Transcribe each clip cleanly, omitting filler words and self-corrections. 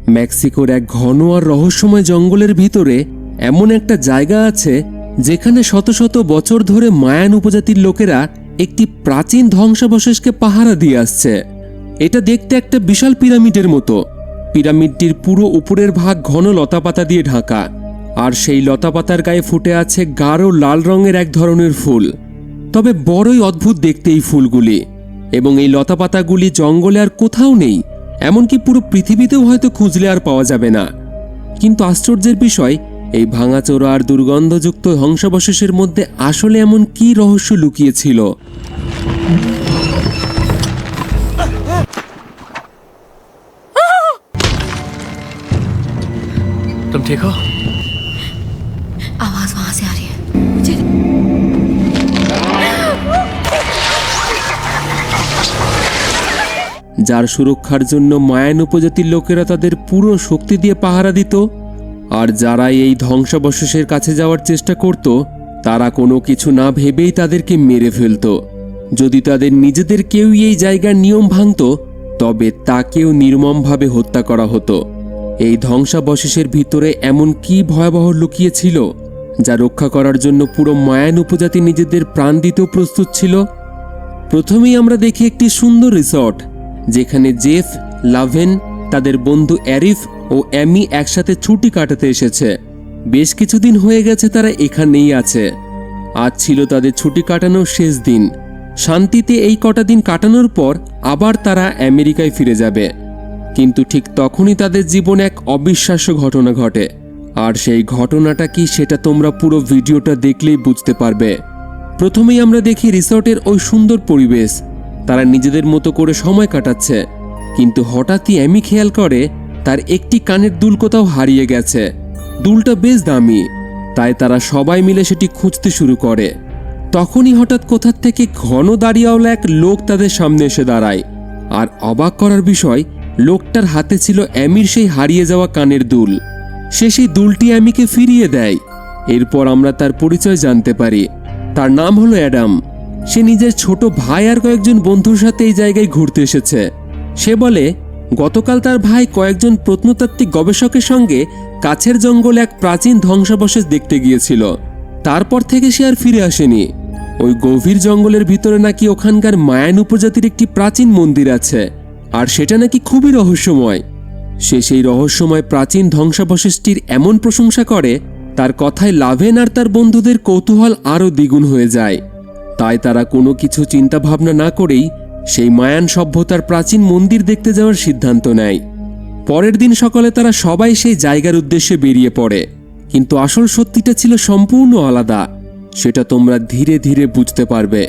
মেক্সিকোর এক ঘন আর রহস্যময় জঙ্গলের ভিতরে এমন একটা জায়গা আছে যেখানে শত শত বছর ধরে মায়ান উপজাতির লোকেরা একটি প্রাচীন ধ্বংসাবশেষকে পাহারা দিয়ে আসছে। এটা দেখতে একটা বিশাল পিরামিডের মতো। পিরামিডটির পুরো উপরের ভাগ ঘন লতাপাতা দিয়ে ঢাকা, আর সেই লতাপাতার গায়ে ফুটে আছে গাঢ় লাল রঙের এক ধরনের ফুল। তবে বড়ই অদ্ভুত দেখতে এই ফুলগুলি, এবং এই লতাপাতাগুলি জঙ্গলে আর কোথাও নেই, এমনকি পুরো পৃথিবীতেও হয়তো খুঁজলে আর পাওয়া যাবে না। কিন্তু আশ্চর্যের বিষয়, এই ভাঙাচোরা আর দুর্গন্ধযুক্ত ধ্বংসাবশেষের মধ্যে আসলে এমন কি রহস্য লুকিয়েছিল? तुम ठीक हो? आवाज वहां से आ रही है। যার সুরক্ষার জন্য মায়ান উপজাতির লোকেরা তাদের পুরো শক্তি দিয়ে পাহারা দিত, আর যারা এই ধ্বংসাবশেষের কাছে যাওয়ার চেষ্টা করত তারা কোনো কিছু না ভেবেই তাদেরকে মেরে ফেলত। যদি তাদের নিজেদের কেউই এই জায়গার নিয়ম ভাঙত তবে তাকেও নির্মমভাবে হত্যা করা হতো। এই ধ্বংসাবশেষের ভিতরে এমন কি ভয়াবহ লুকিয়েছিল যা রক্ষা করার জন্য পুরো মায়ান উপজাতি নিজেদের প্রাণ দিতেও প্রস্তুত ছিল। প্রথমেই আমরা দেখি একটি সুন্দর রিসর্ট, যেখানে জেফ, লাভেন, তাদের বন্ধু অ্যারিফ ও অ্যামি একসাথে ছুটি কাটাতে এসেছে। বেশ কিছুদিন হয়ে গেছে তারা এখানেই আছে। আজ ছিল তাদের ছুটি কাটানোর শেষ দিন। শান্তিতে এই কটা দিন কাটানোর পর আবার তারা আমেরিকায় ফিরে যাবে। কিন্তু ঠিক তখনই তাদের জীবনে এক অবিশ্বাস্য ঘটনা ঘটে। আর সেই ঘটনাটা কি সেটা তোমরা পুরো ভিডিওটা দেখলেই বুঝতে পারবে। প্রথমেই আমরা দেখি রিসর্টের ওই সুন্দর পরিবেশ। তারা নিজেদের মতো করে সময় কাটাচ্ছে, কিন্তু হঠাৎই অ্যামি খেয়াল করে তার একটি কানের দুল কোথাও হারিয়ে গেছে। দুলটা বেশ দামি, তাই তারা সবাই মিলে সেটি খুঁজতে শুরু করে। তখনই হঠাৎ কোথা থেকে ঘন দাড়িওয়ালা এক লোক তাদের সামনে এসে দাঁড়ায়। আর অবাক করার বিষয়, লোকটার হাতে ছিল অ্যামির সেই হারিয়ে যাওয়া কানের দুল। সে সেই দুলটি অ্যামিকে ফিরিয়ে দেয়। এরপর আমরা তার পরিচয় জানতে পারি। তার নাম হলো অ্যাডাম। সে নিজের ছোট ভাই আর কয়েকজন বন্ধুর সাথে এই জায়গায় ঘুরতে এসেছে। সে বলে গতকাল তার ভাই কয়েকজন প্রত্নতাত্ত্বিক গবেষকের সঙ্গে কাছের জঙ্গলে এক প্রাচীন ধ্বংসাবশেষ দেখতে গিয়েছিল। তারপর থেকে সে আর ফিরে আসেনি। ওই গভীর জঙ্গলের ভিতরে নাকি ওখানকার মায়ান উপজাতির একটি প্রাচীন মন্দির আছে, আর সেটা নাকি খুবই রহস্যময়। সে সেই রহস্যময় প্রাচীন ধ্বংসাবশেষটির এমন প্রশংসা করে, তার কথায় লাভেন আর তার বন্ধুদের কৌতূহল আরও দ্বিগুণ হয়ে যায়। তাই তারা কোনো কিছু চিন্তা ভাবনা না করেই সেই মায়ান সভ্যতার প্রাচীন মন্দির দেখতে যাওয়ার সিদ্ধান্ত নেয়। পরের দিন সকালে তারা সবাই সেই জায়গার উদ্দেশ্যে বেরিয়ে পড়ে, কিন্তু আসল সত্যিটা ছিল সম্পূর্ণ আলাদা। সেটা তোমরা ধীরে ধীরে বুঝতে পারবে।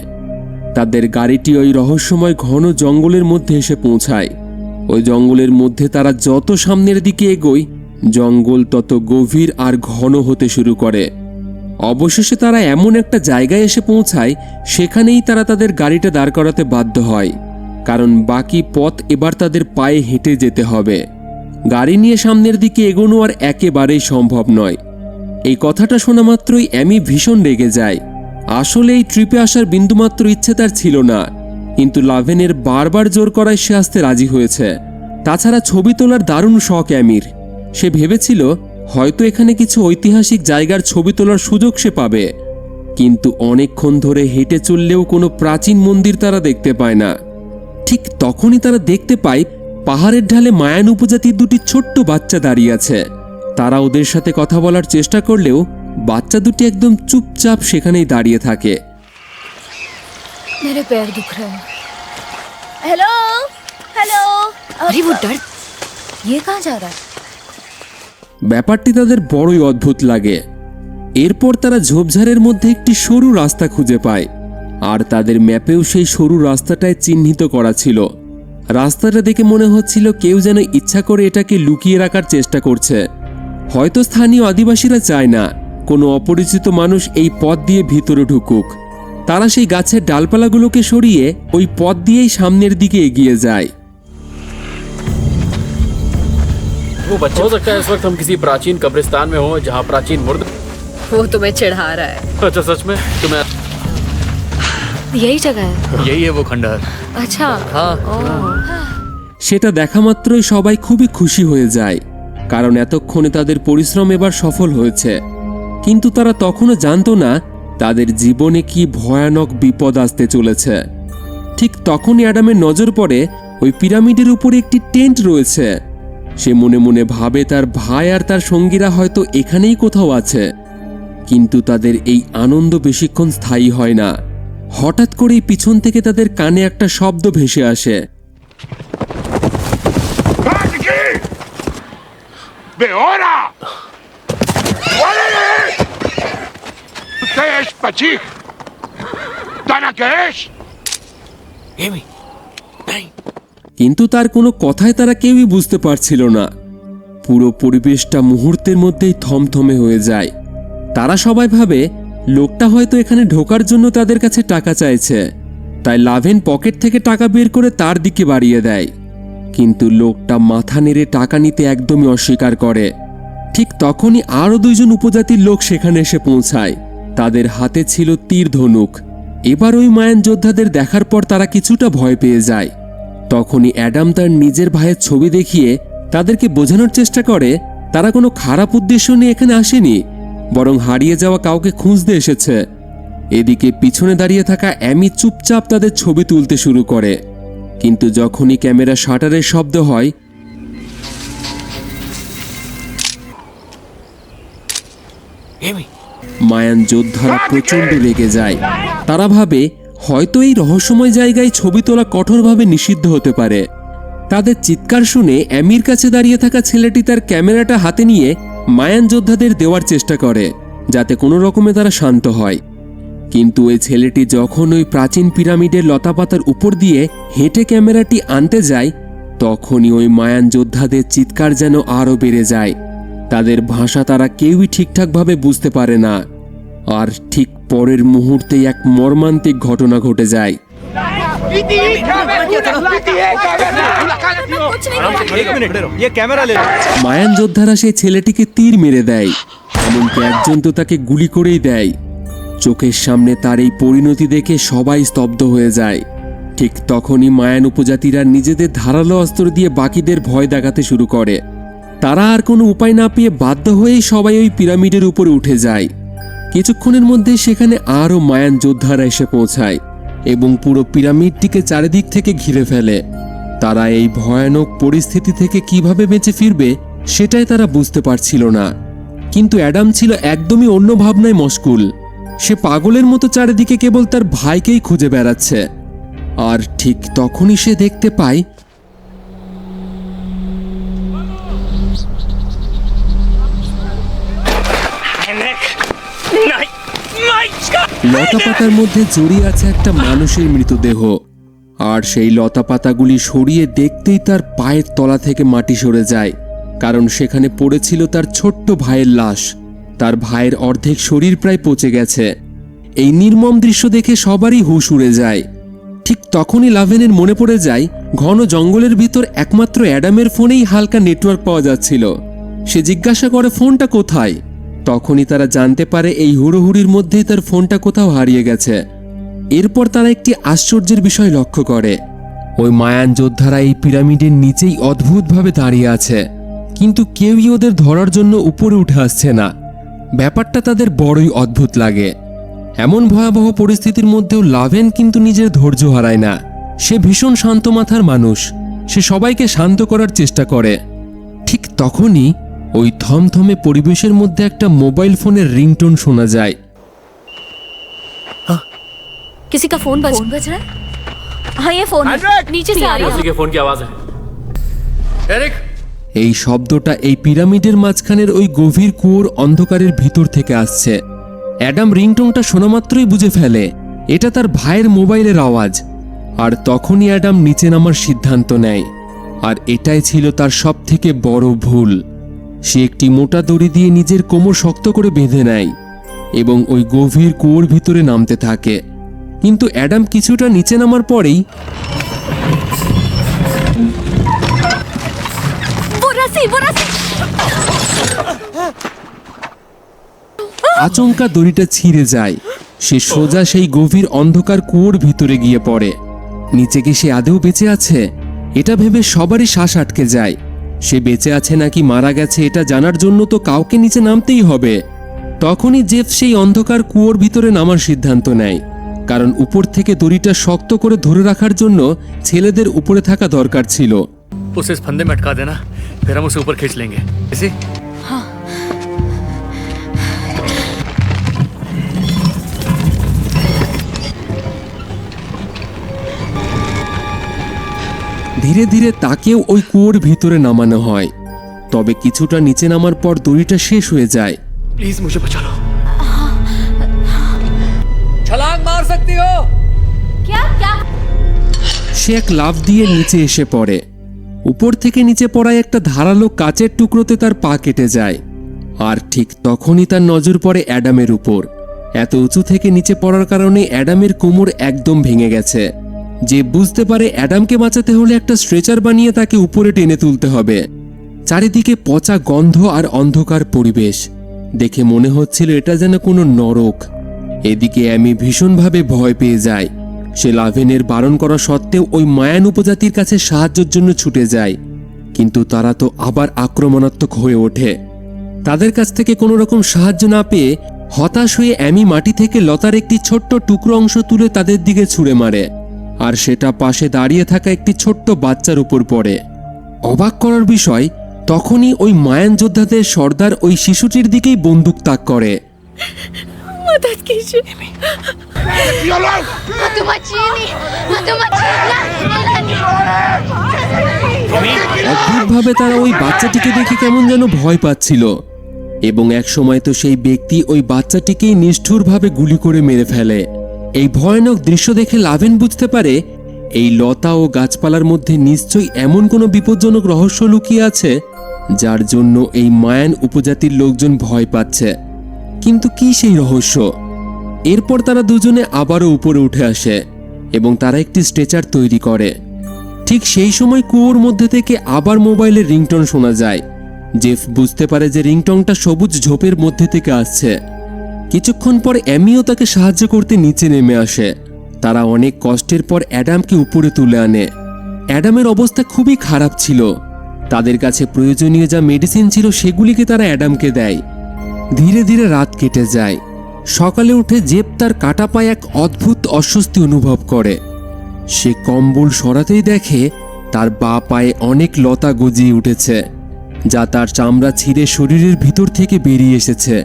তাদের গাড়িটি ওই রহস্যময় ঘন জঙ্গলের মধ্যে এসে পৌঁছায়। ওই জঙ্গলের মধ্যে তারা যত সামনের দিকে এগোয়, জঙ্গল তত গভীর আর ঘন হতে শুরু করে। অবশেষে তারা এমন একটা জায়গায় এসে পৌঁছায়, সেখানেই তারা তাদের গাড়িটা দাঁড় করাতে বাধ্য হয়, কারণ বাকি পথ এবার তাদের পায়ে হেঁটে যেতে হবে। গাড়ি নিয়ে সামনের দিকে এগোনো আর একেবারেই সম্ভব নয়। এই কথাটা শোনা মাত্রই অ্যামি ভীষণ রেগে যায়। আসলে এই ট্রিপে আসার বিন্দুমাত্র ইচ্ছে তার ছিল না, কিন্তু লাভেনের বারবার জোর করায় সে আসতে রাজি হয়েছে। তাছাড়া ছবি তোলার দারুণ শখ অ্যামির। সে ভেবেছিল হয়তো এখানে কিছু ঐতিহাসিক জায়গার ছবি তোলার সুযোগ সে পাবে, কিন্তু অনেকক্ষণ ধরে হেঁটে চললেও কোনো প্রাচীন মন্দির তারা দেখতে পায় না। ঠিক তখনই তারা দেখতে পায় পাহাড়ের ঢালে মায়ান উপজাতির দুটি ছোট্ট বাচ্চা দাঁড়িয়ে আছে। তারা ওদের সাথে কথা বলার চেষ্টা করলেও বাচ্চা দুটি একদম চুপচাপ সেখানেই দাঁড়িয়ে থাকে। मेरे पैर दुख रहे हैं। Hello hello. अरे वो डर, ये कहाँ जा रहा है? ব্যাপারটি তাদের বড়ই অদ্ভুত লাগে। এরপর তারা ঝোপঝাড়ের মধ্যে একটি সরু রাস্তা খুঁজে পায়, আর তাদের ম্যাপেও সেই সরু রাস্তাটায় চিহ্নিত করা ছিল। রাস্তাটা দেখে মনে হচ্ছিল কেউ যেন ইচ্ছা করে এটাকে লুকিয়ে রাখার চেষ্টা করছে। হয়তো স্থানীয় আদিবাসীরা চায় না কোনো অপরিচিত মানুষ এই পথ দিয়ে ভিতরে ঢুকুক। তারা সেই গাছের ডালপালাগুলোকে সরিয়ে ওই পথ দিয়েই সামনের দিকে এগিয়ে যায়। वो बच्चा हो सकता है इस वक्त हम किसी प्राचीन कब्रिस्तान में हो जहाँ प्राचीन मुर्द। वो तुम्हें चिढ़ा रहा है। अच्छा सच में? तुम्हें यही जगह है? यही है वो खंडहर। अच्छा हाँ। ओह। সেটা দেখা মাত্রই সবাই খুবই খুশি হয়ে যায়। কারণ এতক্ষণে তাদের পরিশ্রম এবার সফল হয়েছে। কিন্তু তারা তখনও জানতো না তাদের জীবনে কি ভয়ানক বিপদ আসতে চলেছে। ঠিক তখনই অ্যাডামের নজর পড়ে ওই পিরামিডের উপরে একটি টেন্ট রয়েছে। সে মনে মনে ভাবে তার ভাই আর তার সঙ্গীরা হয়তো এখানেই কোথাও আছে। কিন্তু তাদের এই আনন্দ বেশিক্ষণ স্থায়ী হয় না। হঠাৎ করেই পিছন থেকে তাদের কানে একটা শব্দ ভেসে আসে। ¡Beora! ¡Órale! ¿Qué es, Pachig? ¿Dana qué es? Amy. Hey. কিন্তু তার কোনো কথাই তারা কেউই বুঝতে পারছিল না। পুরো পরিবেশটা মুহূর্তের মধ্যেই থমথমে হয়ে যায়। তারা সবাই ভাবে লোকটা হয়তো এখানে ঢোকার জন্য তাদের কাছে টাকা চাইছে, তাই লাভেন পকেট থেকে টাকা বের করে তার দিকে বাড়িয়ে দেয়। কিন্তু লোকটা মাথা নেড়ে টাকা নিতে একদমই অস্বীকার করে। ঠিক তখনই আরও দুইজন উপজাতির লোক সেখানে এসে পৌঁছায়। তাদের হাতে ছিল তীর ধনুক। এবার ওই মায়ান যোদ্ধাদের দেখার পর তারা কিছুটা ভয় পেয়ে যায়। তখনই অ্যাডাম তার নিজের ভাইয়ের ছবি দেখিয়ে তাদেরকে বোঝানোর চেষ্টা করে তারা কোনো খারাপ উদ্দেশ্য নিয়ে এখানে আসেনি, বরং হারিয়ে যাওয়া কাউকে খুঁজতে এসেছে। এদিকে পিছনে দাঁড়িয়ে থাকা অ্যামি চুপচাপ তাদের ছবি তুলতে শুরু করে। কিন্তু যখনই ক্যামেরা শাটারের শব্দ হয়, Amy. মায়ান যোদ্ধারা প্রচণ্ড রেগে যায়। তারা ভাবে হয়তো এই রহস্যময় জায়গায় ছবি তোলা কঠোরভাবে নিষিদ্ধ হতে পারে। তাদের চিৎকার শুনে অ্যামির কাছে দাঁড়িয়ে থাকা ছেলেটি তার ক্যামেরাটা হাতে নিয়ে মায়ান যোদ্ধাদের দেওয়ার চেষ্টা করে, যাতে কোনো রকমে তারা শান্ত হয়। কিন্তু ওই ছেলেটি যখন ওই প্রাচীন পিরামিডের লতাপাতার উপর দিয়ে হেঁটে ক্যামেরাটি আনতে যায়, তখনই ওই মায়ান যোদ্ধাদের চিৎকার যেন আরও বেড়ে যায়। তাদের ভাষা তারা কেউই ঠিকঠাকভাবে বুঝতে পারে না। আর ঠিক পরের মুহূর্তেই এক মর্মান্তিক ঘটনা ঘটে যায়। ये कैमरा ले लो। মায়ান যোদ্ধারা সেই ছেলেটিকে তীর মেরে দেয়, এমনকি একজন তো তাকে গুলি করেই দেয়। চোখের সামনে তার এই পরিণতি দেখে সবাই স্তব্ধ হয়ে যায়। ঠিক তখনই মায়ান উপজাতিরা নিজেদের ধারালো অস্ত্র দিয়ে বাকিদের ভয় দেখাতে শুরু করে। তারা আর কোনো উপায় না পেয়ে বাধ্য হয়েই সবাই ওই পিরামিডের উপরে উঠে যায়। কিছুক্ষণের মধ্যে সেখানে আরও মায়ান যোদ্ধারা এসে পৌঁছায় এবং পুরো পিরামিডটিকে চারিদিক থেকে ঘিরে ফেলে। তারা এই ভয়ানক পরিস্থিতি থেকে কিভাবে বেঁচে ফিরবে সেটাই তারা বুঝতে পারছিল না। কিন্তু অ্যাডাম ছিল একদমই অন্য ভাবনায় মশগুল। সে পাগলের মতো চারিদিকে কেবল তার ভাইকেই খুঁজে বেড়াচ্ছে। আর ঠিক তখনই সে দেখতে পায় লতাপাতার মধ্যে জড়িয়ে আছে একটা মানুষের মৃতদেহ। আর সেই লতাপাতাগুলি সরিয়ে দেখতেই তার পায়ের তলা থেকে মাটি সরে যায়, কারণ সেখানে পড়েছিল তার ছোট্ট ভাইয়ের লাশ। তার ভাইয়ের অর্ধেক শরীর প্রায় পচে গেছে। এই নির্মম দৃশ্য দেখে সবারই হুঁশ উড়ে যায়। ঠিক তখনই লাভেনের মনে পড়ে যায় ঘন জঙ্গলের ভিতর একমাত্র অ্যাডামের ফোনেই হালকা নেটওয়ার্ক পাওয়া যাচ্ছিল। সে জিজ্ঞাসা করে ফোনটা কোথায়। তখনই তারা জানতে পারে এই হুড়োহুড়ির মধ্যেই তার ফোনটা কোথাও হারিয়ে গেছে। এরপর তারা একটি আশ্চর্যের বিষয় লক্ষ্য করে। ওই মায়ান যোদ্ধারা এই পিরামিডের নিচেই অদ্ভুতভাবে দাঁড়িয়ে আছে, কিন্তু কেউই ওদের ধরার জন্য উপরে উঠে আসছে না। ব্যাপারটা তাদের বড়ই অদ্ভুত লাগে। এমন ভয়াবহ পরিস্থিতির মধ্যেও লাভেন কিন্তু নিজের ধৈর্য হারায় না। সে ভীষণ শান্ত মাথার মানুষ। সে সবাইকে শান্ত করার চেষ্টা করে। ঠিক তখনই ওই থমথমে পরিবেশের মধ্যে একটা মোবাইল ফোনের রিংটোন শোনা যায়। किसी का फोन बज रहा है? हाँ ये फोन है। नीचे से आ रही उसी है। के फोन की आवाज है। एरिक। এই শব্দটা এই পিরামিডের মাঝখানের ওই গভীর কুয়োর অন্ধকারের ভিতর থেকে আসছে। অ্যাডাম রিংটোনটা শোনা মাত্রই বুঝে ফেলে এটা তার ভাইয়ের মোবাইলের আওয়াজ। আর তখনই অ্যাডাম নিচে নামার সিদ্ধান্ত নেয়। আর এটাই ছিল তার সবথেকে বড় ভুল। সে একটি মোটা দড়ি দিয়ে নিজের কোমর শক্ত করে বেঁধে নেয় এবং ওই গভীর কুয়োর ভিতরে নামতে থাকে। কিন্তু অ্যাডাম কিছুটা নিচে নামার পরেই আচমকা দড়িটা ছিঁড়ে যায়। সে সোজা সেই গভীর অন্ধকার কুয়োর ভিতরে গিয়ে পড়ে। নিচে কি সে আদৌ বেঁচে আছে এটা ভেবে সবারই শ্বাস আটকে যায়। সে বেঁচে আছে নাকি মারা গেছে এটা জানার জন্য তো কাউকে নিচে নামতেই হবে। তখনই জেফ সেই অন্ধকার কুয়োর ভিতরে নামার সিদ্ধান্ত নেয়, কারণ উপর থেকে দড়িটা শক্ত করে ধরে রাখার জন্য ছেলেদের উপরে থাকা দরকার ছিল। उसे इस फंदे में अटका देना, फिर हम उसे ऊपर खींच लेंगे। इसे ধীরে ধীরে তাকেও ওই কুয়োর ভিতরে নামানো হয়। তবে কিছুটা নিচে নামার পর দড়িটা শেষ হয়ে যায়। प्लीज मुझे बचा लो। छलांग मार सकती हो। क्या क्या সে এক লাফ দিয়ে নিচে এসে পড়ে। উপর থেকে নিচে পড়ায় একটা ধারালো কাচের টুকরোতে তার পা কেটে যায়। আর ঠিক তখনই তার নজর পড়ে অ্যাডামের উপর। এত উঁচু থেকে নিচে পড়ার কারণে অ্যাডামের কোমর একদম ভেঙে গেছে। যে বুঝতে পারে অ্যাডামকে বাঁচাতে হলে একটা স্ট্রেচার বানিয়ে তাকে উপরে টেনে তুলতে হবে। চারিদিকে পচা গন্ধ আর অন্ধকার পরিবেশ দেখে মনে হচ্ছিল এটা যেন কোনো নরক। এদিকে অ্যামি ভীষণভাবে ভয় পেয়ে যায়। সে লাভেনের বারণ করা সত্ত্বেও ওই মায়ান উপজাতির কাছে সাহায্যের জন্য ছুটে যায়, কিন্তু তারা তো আবার আক্রমণাত্মক হয়ে ওঠে। তাদের কাছ থেকে কোনো রকম সাহায্য না পেয়ে হতাশ হয়ে অ্যামি মাটি থেকে লতার একটি ছোট্ট টুকরো অংশ তুলে তাদের দিকে ছুঁড়ে মারে, আর সেটা পাশে দাঁড়িয়ে থাকা একটি ছোট্ট বাচ্চার উপর পড়ে। অবাক করার বিষয়, তখনই ওই মায়ান যোদ্ধাদের সর্দার ওই শিশুটির দিকেই বন্দুক তাক করে। मदद कीजिए। ¡Violón! অদ্ভুতভাবে তারা ওই বাচ্চাটিকে দেখে কেমন যেন ভয় পাচ্ছিল, এবং এক সময় তো সেই ব্যক্তি ওই বাচ্চাটিকেই নিষ্ঠুরভাবে গুলি করে মেরে ফেলে। এই ভয়ানক দৃশ্য দেখে লাভেন বুঝতে পারে এই লতা ও গাছপালার মধ্যে নিশ্চয়ই এমন কোনো বিপজ্জনক রহস্য লুকিয়ে আছে যার জন্য এই মায়ান উপজাতির লোকজন ভয় পাচ্ছে। কিন্তু কি সেই রহস্য? এরপর তারা দুজনে আবারও উপরে উঠে আসে এবং তারা একটি স্ট্রেচার তৈরি করে। ঠিক সেই সময় কুয়োর মধ্যে থেকে আবার মোবাইলের রিংটন শোনা যায়। জেফ বুঝতে পারে যে রিংটনটা সবুজ ঝোপের মধ্যে থেকে আসছে। কিছুক্ষণ পর অ্যামিও তাকে সাহায্য করতে নিচে নেমে আসে। তারা অনেক কষ্টের পর অ্যাডামকে উপরে তুলে আনে। অ্যাডামের অবস্থা খুবই খারাপ ছিল। তাদের কাছে প্রয়োজনীয় যা মেডিসিন ছিল সেগুলিকে তারা অ্যাডামকে দেয়। ধীরে ধীরে রাত কেটে যায়। সকালে উঠে জেফ তার কাটা পায়ে এক অদ্ভুত অস্বস্তি অনুভব করে। সে কম্বল সরাতেই দেখে তার বাঁ পায়ে অনেক লতা গজিয়ে উঠেছে, যা তার চামড়া ছিঁড়ে শরীরের ভিতর থেকে বেরিয়ে এসেছে।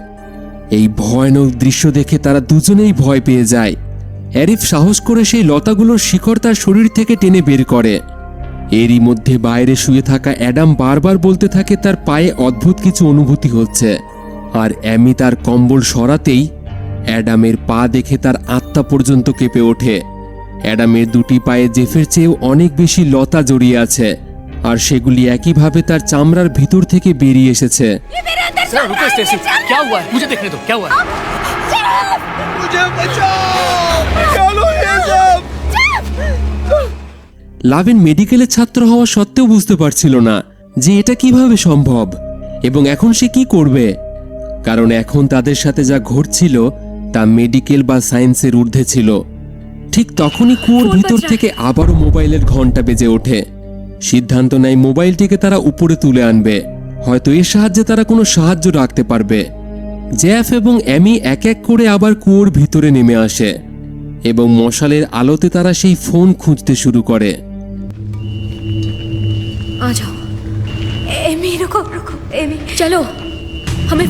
এই ভয়ানক দৃশ্য দেখে তারা দুজনেই ভয় পেয়ে যায়। অ্যারিফ সাহস করে সেই লতাগুলোর শিকড় তার শরীর থেকে টেনে বের করে। এরই মধ্যে বাইরে শুয়ে থাকা অ্যাডাম বারবার বলতে থাকে তার পায়ে অদ্ভুত কিছু অনুভূতি হচ্ছে। আর অ্যামি তার কম্বল সরাতেই অ্যাডামের পা দেখে তার আত্মা পর্যন্ত কেঁপে ওঠে। অ্যাডামের দুটি পায়ে জেফের চেয়েও অনেক বেশি লতা জড়িয়ে আছে, আর সেগুলি একইভাবে তার চামড়ার ভিতর থেকে বেরিয়ে এসেছে। सर रुको स्टेसी, क्या हुआ है? मुझे देखने दो, क्या हुआ है? मुझे बचाओ। चलो ये सब। লাভেন মেডিকেলের ছাত্র হওয়া সত্ত্বেও বুঝতে পারছিল না যে এটা কিভাবে সম্ভব এবং এখন সে কি করবে, কারণ এখন তাদের সাথে যা ঘটছিল তা মেডিকেল বা সায়েন্সের ঊর্ধ্বে ছিল। ঠিক তখনই কুয়োর ভিতর থেকে আবারও মোবাইলের ঘন্টা বেজে ওঠে। সিদ্ধান্ত নেয় মোবাইলটিকে তারা উপরে তুলে আনবে, হয়তো এর সাহায্যে তারা কোনো সাহায্য রাখতে পারবে। জ্যাফ এবং অ্যামি এক এক করে আবার কুয়োর ভিতরে নেমে আসে এবং মশালের আলোতে তারা সেই ফোন খুঁজতে শুরু করে। आ जाओ। एमी रुको रुको, एमी चलो, हमें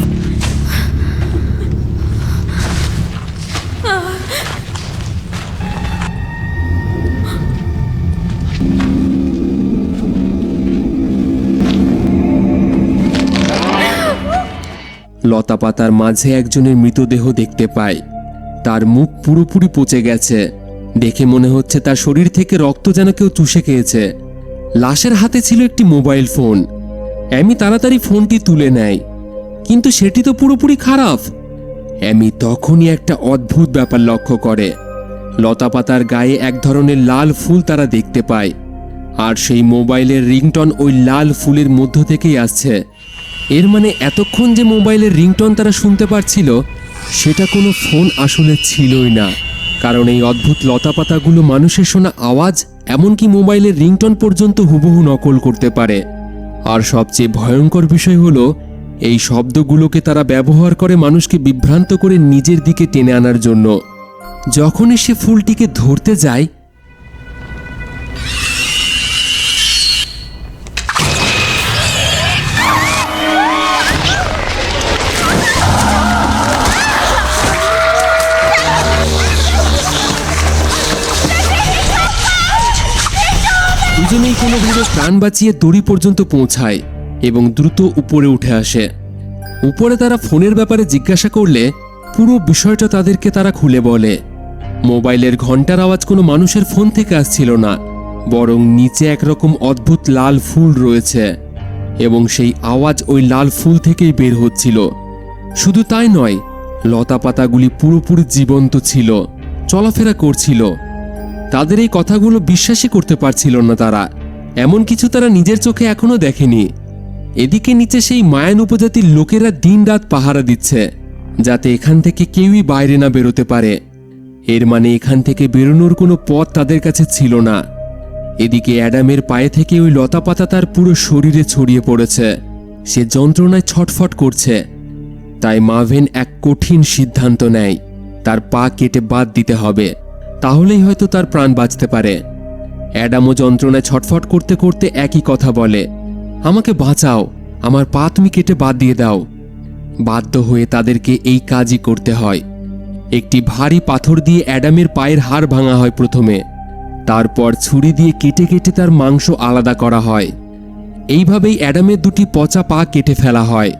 লতা পাতার মাঝে একজনের মৃতদেহ দেখতে পায়। তার মুখ পুরোপুরি পচে গেছে, দেখে মনে হচ্ছে তার শরীর থেকে রক্ত যেন কেউ চুষে খেয়েছে। লাশের হাতে ছিল একটি মোবাইল ফোন। অ্যামি তাড়াতাড়ি ফোনটি তুলে নেয়, কিন্তু সেটি তো পুরোপুরি খারাপ। অ্যামি তখনই একটা অদ্ভুত ব্যাপার লক্ষ্য করে। লতা পাতার গায়ে এক ধরনের লাল ফুল তারা দেখতে পায়, আর সেই মোবাইলের রিংটন ওই লাল ফুলের মধ্য থেকেই আসছে। এর মানে এতক্ষণ যে মোবাইলের রিংটন তারা শুনতে পারছিল সেটা কোনো ফোন আসলে ছিলই না, কারণ এই অদ্ভুত লতাপাতাগুলো মানুষের শোনা আওয়াজ এমনকি মোবাইলের রিংটন পর্যন্ত হুবহু নকল করতে পারে। আর সবচেয়ে ভয়ঙ্কর বিষয় হলো এই শব্দগুলোকে তারা ব্যবহার করে মানুষকে বিভ্রান্ত করে নিজের দিকে টেনে আনার জন্য। যখনই সে ফুলটিকে ধরতে যায় দুজনেই কোনোভাবে প্রাণ বাঁচিয়ে দড়ি পর্যন্ত পৌঁছায় এবং দ্রুত উপরে উঠে আসে। উপরে তারা ফোনের ব্যাপারে জিজ্ঞাসা করলে পুরো বিষয়টা তাদেরকে তারা খুলে বলে। মোবাইলের ঘন্টার আওয়াজ কোনো মানুষের ফোন থেকে আসছিল না, বরং নিচে একরকম অদ্ভুত লাল ফুল রয়েছে এবং সেই আওয়াজ ওই লাল ফুল থেকেই বের হচ্ছিল। শুধু তাই নয়, লতাপাতাগুলি পুরোপুরি জীবন্ত ছিল, চলাফেরা করছিল। তাদের এই কথাগুলো বিশ্বাসই করতে পারছিল না তারা, এমন কিছু তারা নিজের চোখে এখনো দেখেনি। এদিকে নিচে সেই মায়ান উপজাতির লোকেরা দিনরাত পাহারা দিচ্ছে যাতে এখান থেকে কেউই বাইরে না বেরোতে পারে। এর মানে এখান থেকে বেরোনোর কোনো পথ তাদের কাছে ছিল না। এদিকে অ্যাডামের পায়ে থেকে ওই লতাপাতা তার পুরো শরীরে ছড়িয়ে পড়েছে। সে যন্ত্রণায় ছটফট করছে। তাই মাভেন এক কঠিন সিদ্ধান্ত নেয়, তার পা কেটে বাদ দিতে হবে, তাহলেই হয়তো তার প্রাণ বাঁচতে পারে। অ্যাডামও যন্ত্রণায় ছটফট করতে করতে একই কথা বলে, আমাকে বাঁচাও, আমার পা তুমি কেটে বাদ দিয়ে দাও। বাধ্য হয়ে তাদেরকে এই কাজই করতে হয়। একটি ভারী পাথর দিয়ে অ্যাডামের পায়ের হাড় ভাঙা হয় প্রথমে, তারপর ছুরি দিয়ে কেটে কেটে তার মাংস আলাদা করা হয়। এইভাবেই অ্যাডামের দুটি পচা পা কেটে ফেলা হয়।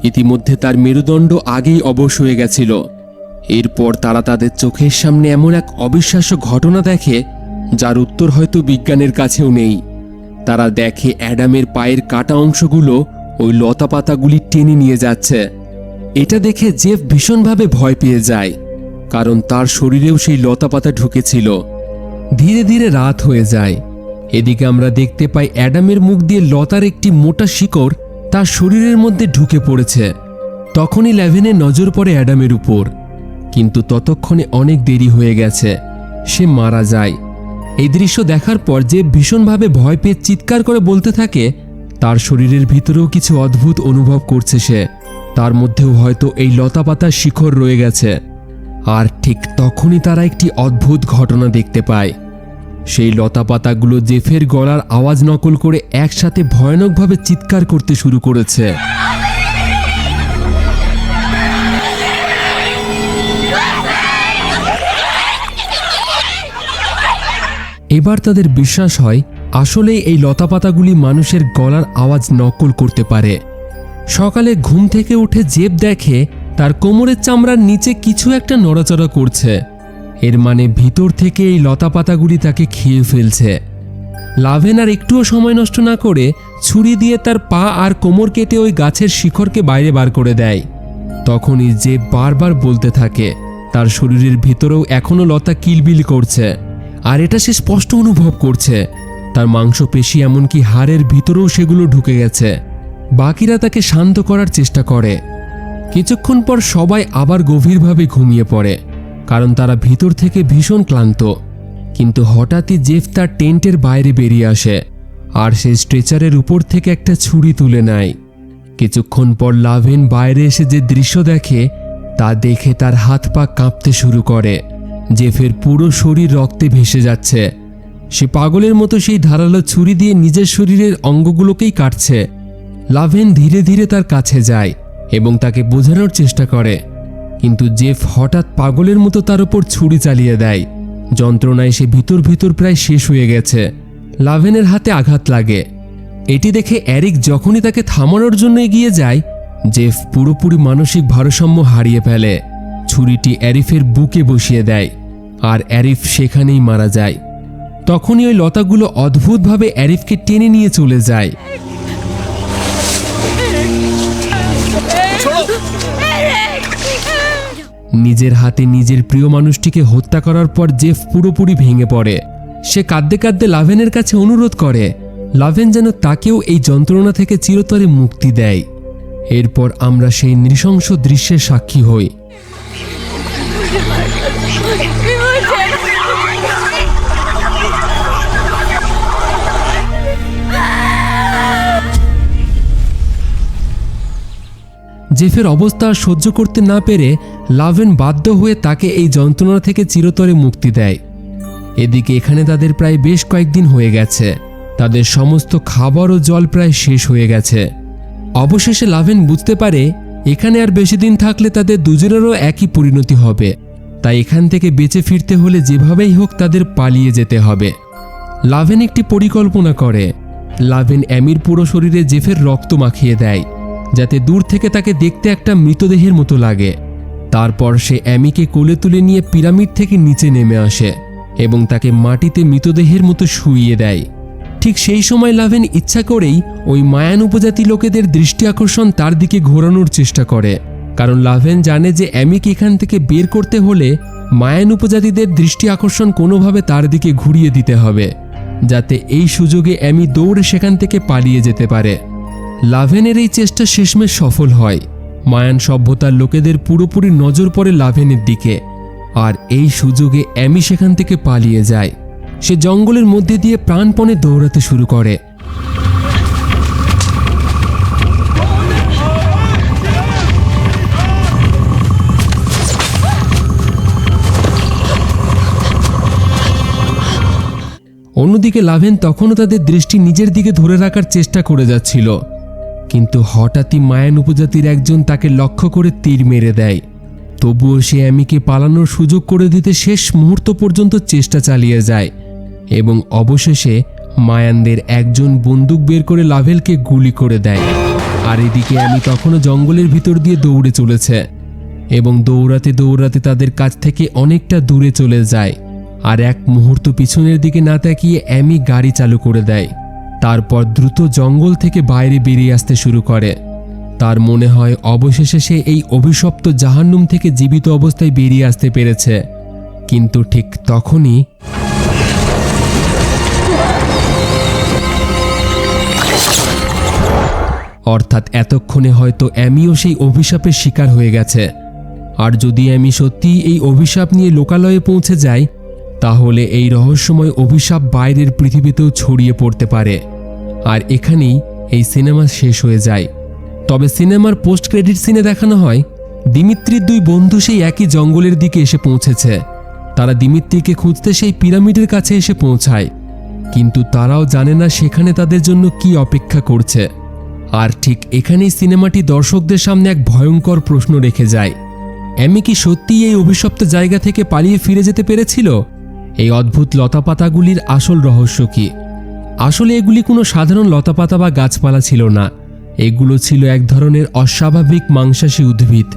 ইতিমধ্যে তার মেরুদণ্ড আগেই অবশ হয়ে গেছিল। এরপর তারা তাদের চোখের সামনে এমন এক অবিশ্বাস্য ঘটনা দেখে যার উত্তর হয়তো বিজ্ঞানের কাছেও নেই। তারা দেখে অ্যাডামের পায়ের কাটা অংশগুলো ওই লতাপাতাগুলি টেনে নিয়ে যাচ্ছে। এটা দেখে জেফ ভীষণভাবে ভয় পেয়ে যায়, কারণ তার শরীরেও সেই লতাপাতা ঢুকেছিল। ধীরে ধীরে রাত হয়ে যায়। এদিকে আমরা দেখতে পাই অ্যাডামের মুখ দিয়ে লতার একটি মোটা শিকড় তার শরীরের মধ্যে ঢুকে পড়েছে। তখনই ল্যাভেনের নজর পড়ে অ্যাডামের উপর, কিন্তু ততক্ষণে অনেক দেরি হয়ে গেছে, সে মারা যায়। এই দৃশ্য দেখার পর যে ভীষণভাবে ভয় পেয়ে চিৎকার করে বলতে থাকে তার শরীরের ভিতরেও কিছু অদ্ভুত অনুভব করছে সে, তার মধ্যেও হয়তো এই লতাপাতার শিকড় রয়ে গেছে। আর ঠিক তখনই তারা একটি অদ্ভুত ঘটনা দেখতে পায়। সেই লতাপাতাগুলো জেফের গলার আওয়াজ নকল করে একসাথে ভয়ানকভাবে চিৎকার করতে শুরু করেছে। এবার তাদের বিশ্বাস হয় আসলেই এই লতাপাতাগুলি মানুষের গলার আওয়াজ নকল করতে পারে। সকালে ঘুম থেকে উঠে জেব দেখে তার কোমরের চামড়ার নিচে কিছু একটা নড়াচড়া করছে। এর মানে ভিতর থেকে এই লতাপাতাগুলি তাকে খেয়ে ফেলছে। লাভেন আর একটুও সময় নষ্ট না করে ছুরি দিয়ে তার পা আর কোমর কেটে ওই গাছের শিখরকে বাইরে বার করে দেয়। তখনই জেব বারবার বলতে থাকে তার শরীরের ভিতরেও এখনো লতা কিলবিল করছে, আর এটা সে স্পষ্ট অনুভব করছে। তার মাংসপেশি এমনকি হাড়ের ভিতরেও সেগুলো ঢুকে গেছে। বাকিরা তাকে শান্ত করার চেষ্টা করে। কিছুক্ষণ পর সবাই আবার গভীরভাবে ঘুমিয়ে পড়ে, কারণ তারা ভিতর থেকে ভীষণ ক্লান্ত। কিন্তু হঠাৎই জেফ তার টেন্টের বাইরে বেরিয়ে আসে আর সে স্ট্রেচারের উপর থেকে একটা ছুরি তুলে নেয়। কিছুক্ষণ পর লাভেন বাইরে এসে যে দৃশ্য দেখে তা দেখে তার হাত পা কাঁপতে শুরু করে। জেফের পুরো শরীর রক্তে ভেসে যাচ্ছে। সে পাগলের মতো সেই ধারালো ছুরি দিয়ে নিজের শরীরের অঙ্গগুলোকেই কাটছে। লাভেন ধীরে ধীরে তার কাছে যায় এবং তাকে বোঝানোর চেষ্টা করে, কিন্তু জেফ হঠাৎ পাগলের মতো তার উপর ছুরি চালিয়ে দেয়। যন্ত্রণায় সে ভিতর ভিতর প্রায় শেষ হয়ে গেছে। লাভেনের হাতে আঘাত লাগে। এটি দেখে অ্যারিক যখনই তাকে থামানোর জন্য এগিয়ে যায়, জেফ পুরোপুরি মানসিক ভারসাম্য হারিয়ে ফেলে। ছুরিটি অ্যারিফের বুকে বসিয়ে দেয় আর অ্যারিফ সেখানেই মারা যায়। তখনই ওই লতাগুলো অদ্ভুতভাবে অ্যারিফকে টেনে নিয়ে চলে যায়। নিজের হাতে নিজের প্রিয় মানুষটিকে হত্যা করার পর জেফ পুরোপুরি ভেঙে পড়ে। সে কাঁদতে কাঁদতে লাভেনের কাছে অনুরোধ করে লাভেন যেন তাকেও এই যন্ত্রণা থেকে চিরতরে মুক্তি দেয়। এরপর আমরা সেই নৃশংস দৃশ্যের সাক্ষী হই। জেফের অবস্থা আর সহ্য করতে না পেরে লাভেন বাধ্য হয়ে তাকে এই যন্ত্রণা থেকে চিরতরে মুক্তি দেয়। এদিকে এখানে তাদের প্রায় বেশ কয়েকদিন হয়ে গেছে। তাদের সমস্ত খাবার ও জল প্রায় শেষ হয়ে গেছে। অবশেষে লাভেন বুঝতে পারে এখানে আর বেশি দিন থাকলে তাদের দুজনেরও একই পরিণতি হবে, তাই এখান থেকে বেঁচে ফিরতে হলে যেভাবেই হোক তাদের পালিয়ে যেতে হবে। লাভেন একটি পরিকল্পনা করে। লাভেন অ্যামির পুরো শরীরে জেফের রক্ত মাখিয়ে দেয়, যাতে দূর থেকে তাকে দেখতে একটা মৃতদেহের মতো লাগে। তারপর সে অ্যামিকে কোলে তুলে নিয়ে পিরামিড থেকে নিচে নেমে আসে এবং তাকে মাটিতে মৃতদেহের মতো শুইয়ে দেয়। ঠিক সেই সময় লাভেন ইচ্ছা করেই ওই মায়ান উপজাতি লোকেদের দৃষ্টি আকর্ষণ তার দিকে ঘোরানোর চেষ্টা করে, কারণ লাভেন জানে যে অ্যামিকে এখান থেকে বের করতে হলে মায়ান উপজাতিদের দৃষ্টি আকর্ষণ কোনোভাবে তার দিকে ঘুরিয়ে দিতে হবে, যাতে এই সুযোগে অ্যামি দৌড়ে সেখান থেকে পালিয়ে যেতে পারে। লাভেনের এই চেষ্টা শেষমেশ সফল হয়। মায়ান সভ্যতার লোকেদের পুরোপুরি নজর পড়ে লাভেনের দিকে, আর এই সুযোগে অ্যামি সেখান থেকে পালিয়ে যায়। সে জঙ্গলের মধ্যে দিয়ে প্রাণপণে দৌড়াতে শুরু করে। অন্যদিকে লাভেন তখনও তাদের দৃষ্টি নিজের দিকে ধরে রাখার চেষ্টা করে যাচ্ছিল, কিন্তু হঠাৎই মায়ান উপজাতির একজন তাকে লক্ষ্য করে তীর মেরে দেয়। তবুও সে অ্যামিকে পালানোর সুযোগ করে দিতে শেষ মুহূর্ত পর্যন্ত চেষ্টা চালিয়ে যায় এবং অবশেষে মায়ানদের একজন বন্দুক বের করে লাভেলকে গুলি করে দেয়। আর এদিকে অ্যামি তখনও জঙ্গলের ভিতর দিয়ে দৌড়ে চলেছে এবং দৌড়াতে দৌড়াতে তাদের কাছ থেকে অনেকটা দূরে চলে যায়। আর এক মুহূর্ত পিছনের দিকে না তাকিয়ে অ্যামি গাড়ি চালু করে দেয়। তারপর দ্রুত জঙ্গল থেকে বাইরে বেরিয়ে আসতে শুরু করে। তার মনে হয় অবশেষে সে এই অভিশপ্ত জাহান্নুম থেকে জীবিত অবস্থায় বেরিয়ে আসতে পেরেছে, কিন্তু ঠিক তখনই অর্থাৎ এতক্ষণে হয়তো অ্যামিও সেই অভিশাপের শিকার হয়ে গেছে। আর যদি অ্যামি সত্যিই এই অভিশাপ নিয়ে লোকালয়ে পৌঁছে যায়, তাহলে এই রহস্যময় অভিশাপ বাইরের পৃথিবীতেও ছড়িয়ে পড়তে পারে। আর এখানেই এই সিনেমা শেষ হয়ে যায়। তবে সিনেমার পোস্ট ক্রেডিট সিনে দেখানো হয় দিমিত্রির দুই বন্ধু সেই একই জঙ্গলের দিকে এসে পৌঁছেছে। তারা দিমিত্রিকে খুঁজতে সেই পিরামিডের কাছে এসে পৌঁছায়, কিন্তু তারাও জানে না সেখানে তাদের জন্য কি অপেক্ষা করছে। আর ঠিক এখানেই সিনেমাটি দর্শকদের সামনে এক ভয়ঙ্কর প্রশ্ন রেখে যায়। অ্যামি কি সত্যিই এই অভিশপ্ত জায়গা থেকে পালিয়ে ফিরে যেতে পেরেছিল? এই অদ্ভুত লতাপাতাগুলির আসল রহস্য কি? আসলে এগুলি কোনো সাধারণ লতাপাতা বা গাছপালা ছিল না। এগুলো ছিল এক ধরনের অস্বাভাবিক মাংসাশী উদ্ভিদ,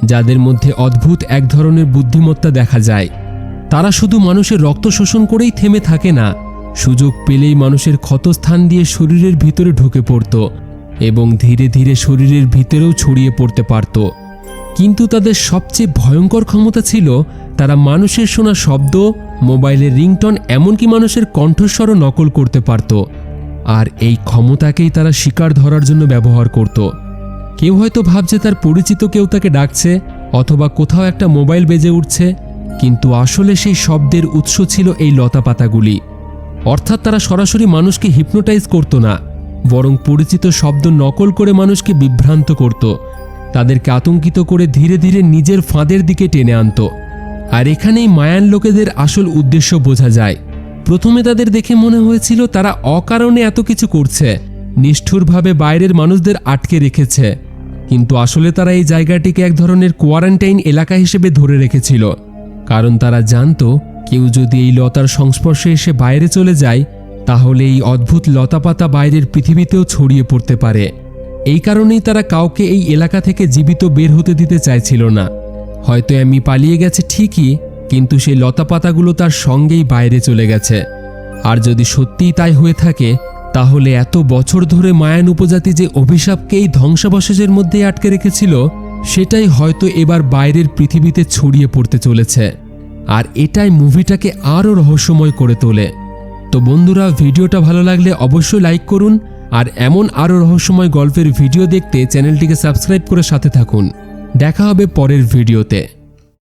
যাদের মধ্যে অদ্ভুত এক ধরনের বুদ্ধিমত্তা দেখা যায়। তারা শুধু মানুষের রক্ত শোষণ করেই থেমে থাকে না, সুযোগ পেলেই মানুষের ক্ষতস্থান দিয়ে শরীরের ভিতরে ঢুকে পড়ত এবং ধীরে ধীরে শরীরের ভিতরেও ছড়িয়ে পড়তে পারত। কিন্তু তাদের সবচেয়ে ভয়ঙ্কর ক্ষমতা ছিল তারা মানুষের শোনা শব্দ, মোবাইলের রিংটন, এমনকি মানুষের কণ্ঠস্বরও নকল করতে পারত। আর এই ক্ষমতাকেই তারা শিকার ধরার জন্য ব্যবহার করত। কেউ হয়তো ভাবছে তার পরিচিত কেউ তাকে ডাকছে, অথবা কোথাও একটা মোবাইল বেজে উঠছে, কিন্তু আসলে সেই শব্দের উৎস ছিল এই লতাপাতাগুলি। অর্থাৎ তারা সরাসরি মানুষকে হিপনোটাইজ করত না, বরং পরিচিত শব্দ নকল করে মানুষকে বিভ্রান্ত করত, তাদেরকে আতঙ্কিত করে ধীরে ধীরে নিজের ফাঁদের দিকে টেনে আনত। আর এখানেই মায়ান লোকেদের আসল উদ্দেশ্য বোঝা যায়। প্রথমে তাদের দেখে মনে হয়েছিল তারা অকারণে এত কিছু করছে, নিষ্ঠুরভাবে বাইরের মানুষদের আটকে রেখেছে, কিন্তু আসলে তারা এই জায়গাটিকে এক ধরনের কোয়ারেন্টাইন এলাকা হিসেবে ধরে রেখেছিল। কারণ তারা জানতো কেউ যদি এই লতার সংস্পর্শে এসে বাইরে চলে যায়, তাহলে এই অদ্ভুত লতাপাতা বাইরের পৃথিবীতেও ছড়িয়ে পড়তে পারে। এই কারণেই তারা কাউকে এই এলাকা থেকে জীবিত বের হতে দিতে চাইছিল না। হয়তো অ্যামি পালিয়ে গেছে ঠিকই, কিন্তু সেই লতাপাতাগুলো তার সঙ্গেই বাইরে চলে গেছে। আর যদি সত্যিই তাই হয়ে থাকে, তাহলে এত বছর ধরে মায়ান উপজাতি যে অভিশাপকে এই ধ্বংসাবশেষের মধ্যেই আটকে রেখেছিল, সেটাই হয়তো এবার বাইরের পৃথিবীতে ছড়িয়ে পড়তে চলেছে। আর এটাই মুভিটাকে আরও রহস্যময় করে তোলে। তো বন্ধুরা, ভিডিওটা ভালো লাগলে অবশ্যই লাইক করুন, আর এমন আরও রহস্যময় গল্পের ভিডিও দেখতে চ্যানেলটিকে সাবস্ক্রাইব করে সাথে থাকুন। দেখা হবে পরের ভিডিওতে।